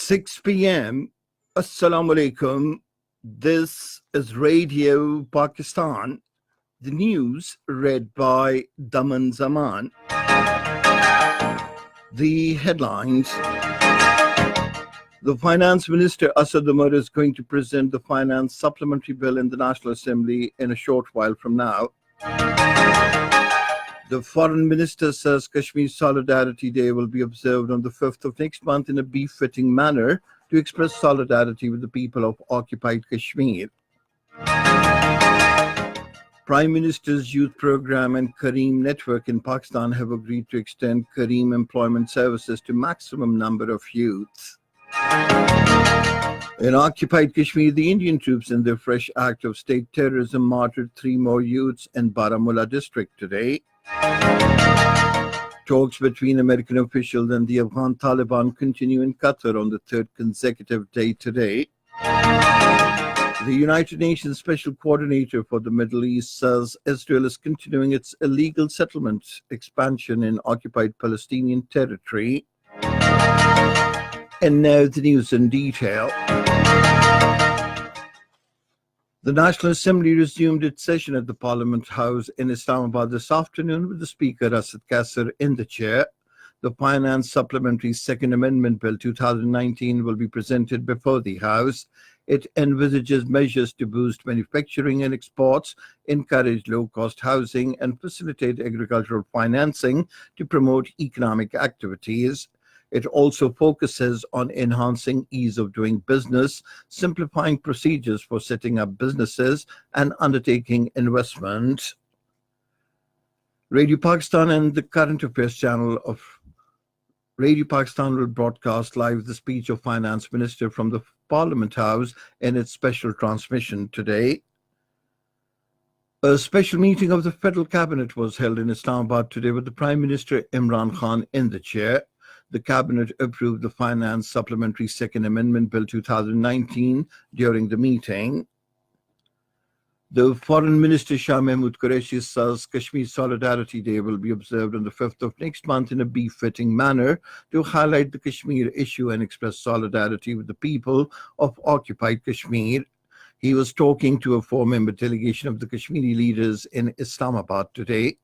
6 p.m. Assalamu alaikum. This is Radio Pakistan. The news read by Daman Zaman. The headlines. The Finance Minister Asad Umar is going to present the Finance Supplementary Bill in the National Assembly in a short while from now. The Foreign Minister says Kashmir Solidarity Day will be observed on the 5th of next month in a befitting manner to express solidarity with the people of occupied Kashmir. Prime Minister's Youth Programme and Kareem Network in Pakistan have agreed to extend Kareem employment services to maximum number of youths. In occupied Kashmir, the Indian troops in their fresh act of state terrorism martyred 3 more youths in Baramulla district today. Talks between American officials and the Afghan Taliban continue in Qatar on the 3rd consecutive day today. The United Nations Special Coordinator for the Middle East says Israel is continuing its illegal settlement expansion in occupied Palestinian territory. And now the news in detail. The National Assembly resumed its session at the Parliament House in Islamabad this afternoon with the Speaker Asad Kasser in the chair. The Finance Supplementary Second Amendment Bill 2019 will be presented before the House. It envisages measures to boost manufacturing and exports, encourage low-cost housing, and facilitate agricultural financing to promote economic activities. It also focuses on enhancing ease of doing business, simplifying procedures for setting up businesses, and undertaking investment. Radio Pakistan and the Current Affairs channel of Radio Pakistan will broadcast live the speech of Finance Minister from the Parliament House in its special transmission today. A special meeting of the Federal Cabinet was held in Islamabad today with the Prime Minister Imran Khan in the chair. The Cabinet approved the Finance Supplementary Second Amendment Bill 2019 during the meeting. The Foreign Minister Shah Mahmood Qureshi says Kashmir Solidarity Day will be observed on the 5th of next month in a befitting manner to highlight the Kashmir issue and express solidarity with the people of occupied Kashmir. He was talking to a 4-member delegation of the Kashmiri leaders in Islamabad today.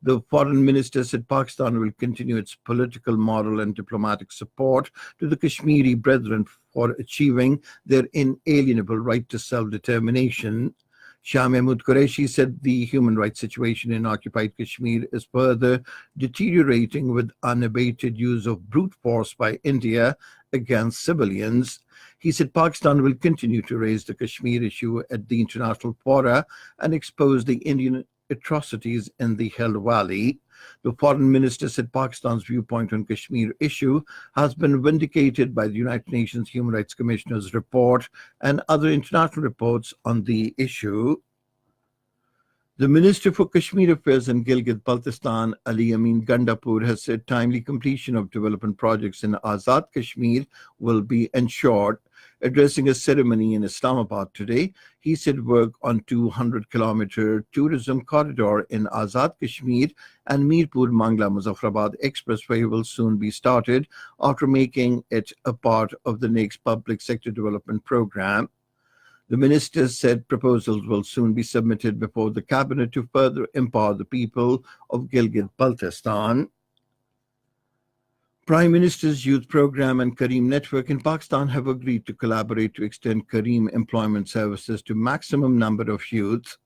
The Foreign Minister said Pakistan will continue its political, moral, and diplomatic support to the Kashmiri brethren for achieving their inalienable right to self-determination. Shah Mahmood Qureshi said the human rights situation in occupied Kashmir is further deteriorating with unabated use of brute force by India against civilians. He said Pakistan will continue to raise the Kashmir issue at the international fora and expose the Indian atrocities in the Hill Valley. The Foreign Minister said Pakistan's viewpoint on Kashmir issue has been vindicated by the United Nations Human Rights Commissioner's report and other international reports on the issue. The Minister for Kashmir Affairs in Gilgit-Baltistan, Ali Amin Gandapur, has said timely completion of development projects in Azad Kashmir will be ensured. Addressing a ceremony in Islamabad today, he said work on 200-kilometer tourism corridor in Azad Kashmir and Mirpur-Mangla Muzaffarabad Expressway will soon be started after making it a part of the next public sector development program. The minister said proposals will soon be submitted before the cabinet to further empower the people of Gilgit-Baltistan. Prime Minister's Youth Programme and Kareem Network in Pakistan have agreed to collaborate to extend Kareem employment services to maximum number of youths.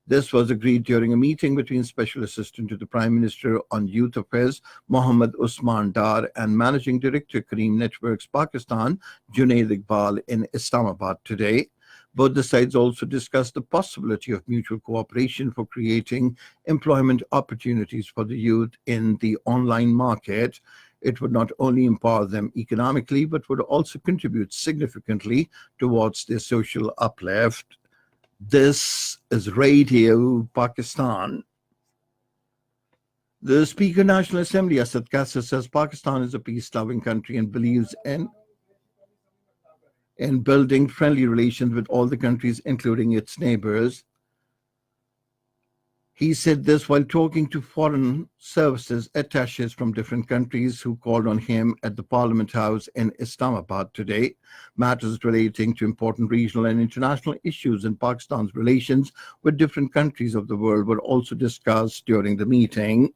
This was agreed during a meeting between Special Assistant to the Prime Minister on Youth Affairs, Mohammad Usman Dar, and Managing Director Kareem Networks Pakistan, Junaid Iqbal, in Islamabad today. Both the sides also discussed the possibility of mutual cooperation for creating employment opportunities for the youth in the online market. It would not only empower them economically, but would also contribute significantly towards their social uplift. This is Radio Pakistan. The Speaker of the National Assembly, Asad Kasser, says Pakistan is a peace-loving country and believes in building friendly relations with all the countries, including its neighbors. He said this while talking to foreign services attaches from different countries who called on him at the Parliament House in Islamabad today. Matters relating to important regional and international issues in Pakistan's relations with different countries of the world were also discussed during the meeting.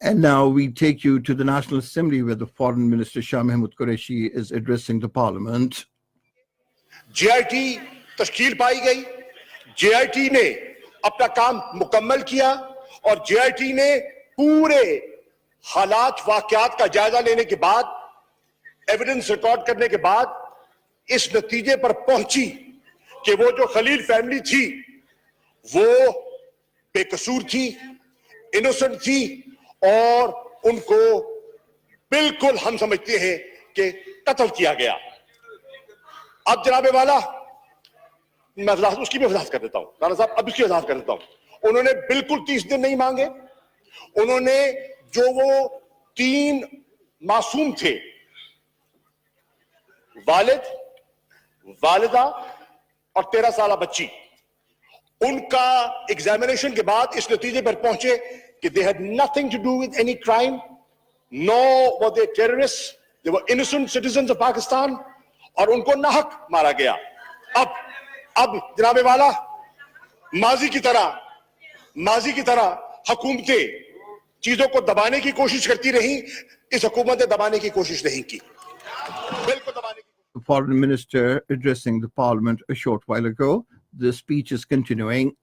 And now we take you to the National Assembly, where the Foreign Minister Shah Mahmood Qureshi is addressing the Parliament. JIT तश्कील पाई गई, JIT ने अपना काम मुकम्मल किया और JIT ने पूरे हालात वाकयात का जायजा लेने के बाद, एविडेंस रिकॉर्ड करने के बाद इस नतीजे पर पहुंची कि वो जो खलील फैमिली थी वो बेकसूर थी, इनोसेंट थी और उनको बिल्कुल हम समझते हैं कि कत्ल किया गया। अब जनाबे वाला मैं उसकी भी वजाहत कर देता हूं, राणा साहब अब इसकी वजाहत कर देता हूं। उन्होंने बिल्कुल 30 दिन नहीं मांगे। उन्होंने जो वो 3 मासूम थे, वालिद, वालिदा और 13 साल बच्ची, उनका एग्जामिनेशन के बाद इस नतीजे पर पहुंचे कि they had nothing to do with any crime, nor were they terrorists, they were innocent citizens of Pakistan और उनको नाहक मारा गया। अब जनाबे वाला माजी की तरह हुकूमतें चीजों को दबाने की कोशिश करती रही, इस हुकूमत ने दबाने की कोशिश नहीं की, बिल्कुल दबाने की। The Foreign Minister addressing the Parliament a short while ago. The speech is continuing.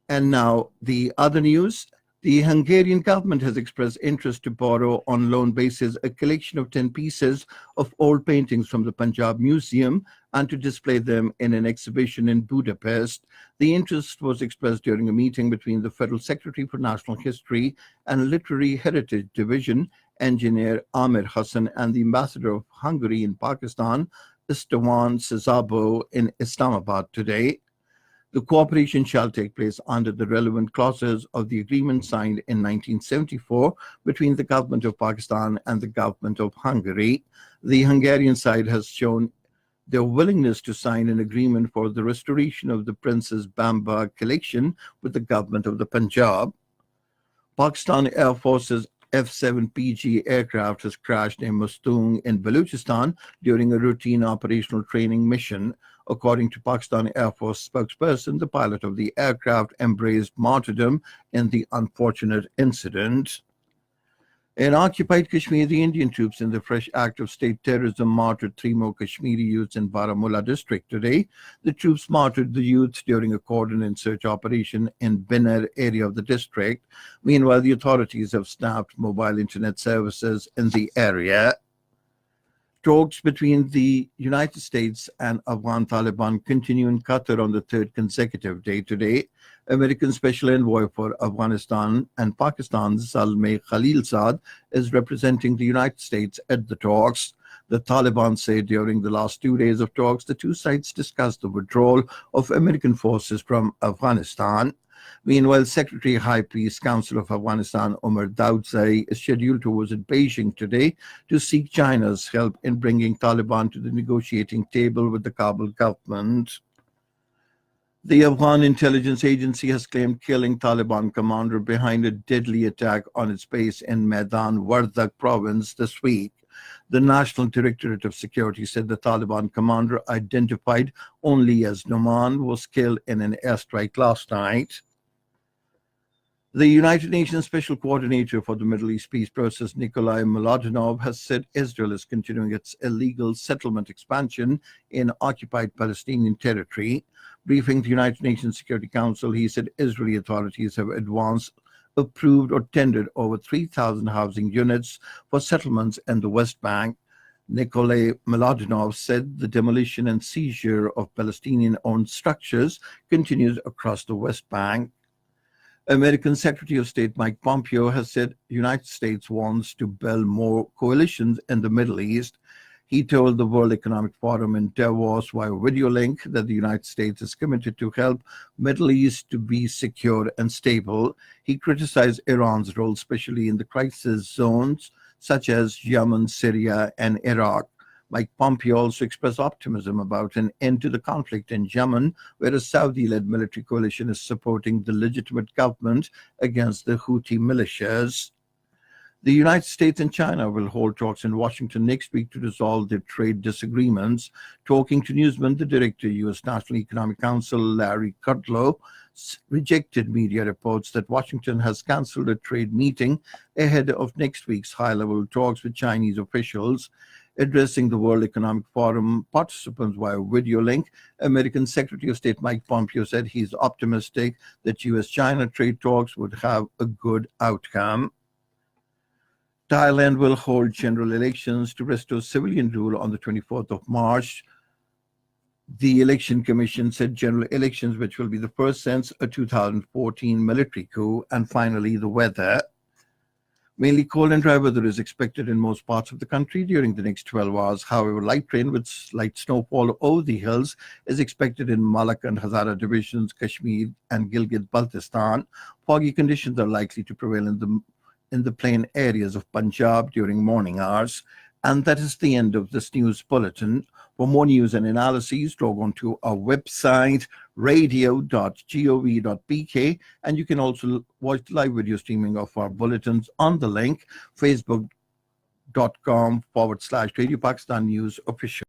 And now the other news. The Hungarian government has expressed interest to borrow on loan basis a collection of 10 pieces of old paintings from the Punjab Museum and to display them in an exhibition in Budapest. The interest was expressed during a meeting between the Federal Secretary for National History and Literary Heritage Division, Engineer Amir Hassan, and the Ambassador of Hungary in Pakistan, Istvan Szabo, in Islamabad today. The cooperation shall take place under the relevant clauses of the agreement signed in 1974 between the government of Pakistan and the government of Hungary. The Hungarian side has shown their willingness to sign an agreement for the restoration of the Princess Bamba collection with the government of the Punjab. Pakistan Air Force's F-7PG aircraft has crashed in Mustung in Balochistan during a routine operational training mission. According to Pakistan Air Force spokesperson, the pilot of the aircraft embraced martyrdom in the unfortunate incident. In occupied Kashmir, the Indian troops in the fresh act of state terrorism martyred 3 more Kashmiri youths in Baramulla district today. The troops martyred the youths during a cordon search operation in Biner area of the district. Meanwhile, the authorities have snapped mobile internet services in the area. Talks between the United States and Afghan Taliban continue in Qatar on the 3rd consecutive day today. American Special Envoy for Afghanistan and Pakistan, Zalmay Khalilzad, is representing the United States at the talks. The Taliban say during the last 2 days of talks, the two sides discussed the withdrawal of American forces from Afghanistan. Meanwhile, Secretary High Peace Council of Afghanistan Umar Daudzai is scheduled to visit Beijing today to seek China's help in bringing Taliban to the negotiating table with the Kabul government. The Afghan intelligence agency has claimed killing Taliban commander behind a deadly attack on its base in Maidan Wardak province this week. The National Directorate of Security said the Taliban commander, identified only as Noman, was killed in an airstrike last night. The United Nations Special Coordinator for the Middle East Peace Process, Nikolai Mladenov, has said Israel is continuing its illegal settlement expansion in occupied Palestinian territory. Briefing the United Nations Security Council, he said Israeli authorities have advanced, approved or tendered over 3,000 housing units for settlements in the West Bank. Nikolai Mladenov said the demolition and seizure of Palestinian-owned structures continues across the West Bank. American Secretary of State Mike Pompeo has said the United States wants to build more coalitions in the Middle East. He told the World Economic Forum in Davos via video link that the United States is committed to help Middle East to be secure and stable. He criticized Iran's role, especially in the crisis zones such as Yemen, Syria, and Iraq. Mike Pompeo also expressed optimism about an end to the conflict in Yemen, where a Saudi-led military coalition is supporting the legitimate government against the Houthi militias. The United States and China will hold talks in Washington next week to resolve their trade disagreements. Talking to Newsman, the director of U.S. National Economic Council, Larry Kudlow, rejected media reports that Washington has canceled a trade meeting ahead of next week's high-level talks with Chinese officials. Addressing the World Economic Forum participants via video link, American Secretary of State Mike Pompeo said he's optimistic that U.S.-China trade talks would have a good outcome. Thailand will hold general elections to restore civilian rule on the 24th of March. The Election Commission said general elections, which will be the first since a 2014 military coup. And finally, the weather. Mainly cold and dry weather is expected in most parts of the country during the next 12 hours. However, light rain with slight snowfall over the hills is expected in Malak and Hazara divisions, Kashmir and Gilgit-Baltistan. Foggy conditions are likely to prevail in the plain areas of Punjab during morning hours. And that is the end of this news bulletin. For more news and analyses, log on to our website, radio.gov.pk, and you can also watch live video streaming of our bulletins on the link, facebook.com/Radio Pakistan News Official.